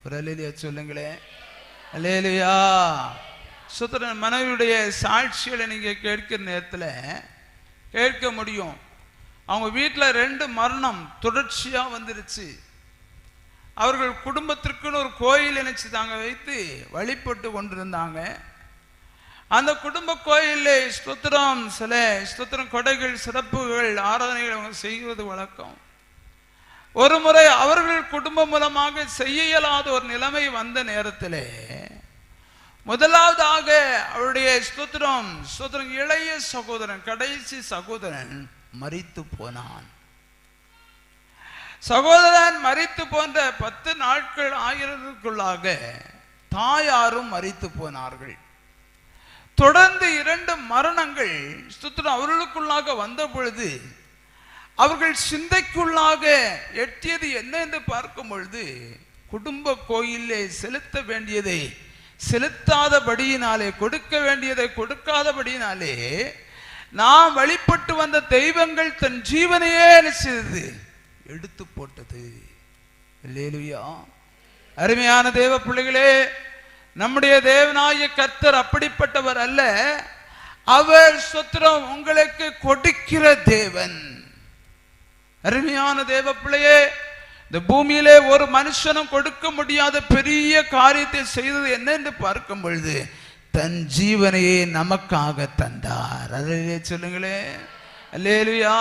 ஒரு அல்லேலூயா சொல்லுங்களே. அல்லேலூயா. சுத்தரன் மனைவியுடைய சாட்சிகளை நீங்க கேட்கிற நேரத்தில் கேட்க முடியும். அவங்க வீட்டில் 2 மரணம் தொடர்ச்சியா வந்துருச்சு. அவர்கள் குடும்பத்திற்குன்னு ஒரு கோயில் நினைச்சுதாங்க வைத்து வழிபட்டு கொண்டிருந்தாங்க. அந்த குடும்ப கோயிலில் ஸ்தோத்திரம் சில ஸ்தோத்திரம் கொடைகள் சிறப்புகள் ஆராதனைகள் அவங்க செய்வது வழக்கம். ஒரு முறை அவர்கள் குடும்பம் மூலமாக செய்ய இயலாத ஒரு நிலைமை வந்த நேரத்திலே முதலாவதாக அவருடைய ஸ்தோத்திரம் இளைய சகோதரன் கடைசி சகோதரன் மரித்து போனான். சகோதரன் மரித்து போன்ற 10 நாட்கள் ஆகிறதுக்குள்ளாக தாயாரும் மரித்து போனார்கள். தொடர்ந்து 2 மரணங்கள் ஸ்தோத்திரம் அவர்களுக்குள்ளாக வந்த பொழுது அவர்கள் சிந்தைக்குள்ளாக எட்டியது என்ன என்று பார்க்கும் பொழுது குடும்ப கோயிலே செலுத்த வேண்டியதை செலுத்தாதபடியினாலே, கொடுக்க வேண்டியதை கொடுக்காதபடியினாலே நாம் வழிபட்டு வந்த தெய்வங்கள் தன் ஜீவனையே செய்தது, எடுத்து போட்டது. அல்லேலூயா. அருமையான தேவ பிள்ளைகளே, நம்முடைய தேவனாகிய கர்த்தர் அப்படிப்பட்டவர் அல்ல. அவர் ஸ்தோத்திரம் உங்களுக்கு கொடுக்கிற தேவன். அருமையான தேவ பிள்ளையே, இந்த பூமியிலே ஒரு மனுஷனும் கொடுக்க முடியாத பெரிய காரியத்தை செய்தது என்ன என்று பார்க்கும் பொழுது தன் ஜீவனையே நமக்காக தந்தார். அல்லேலூயா சொல்லுங்களே. அல்லேலூயா.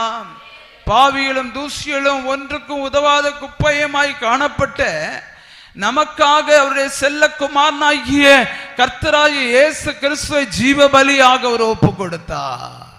பாவிகளும் தூசிகளும் ஒன்றுக்கும் உதவாத குப்பையமாய் காணப்பட்ட நமக்காக அவருடைய செல்ல குமாரனாகிய கர்த்தராகிய இயேசு கிறிஸ்துவை ஜீவ பலியாக அவர் ஒப்பு கொடுத்தார்.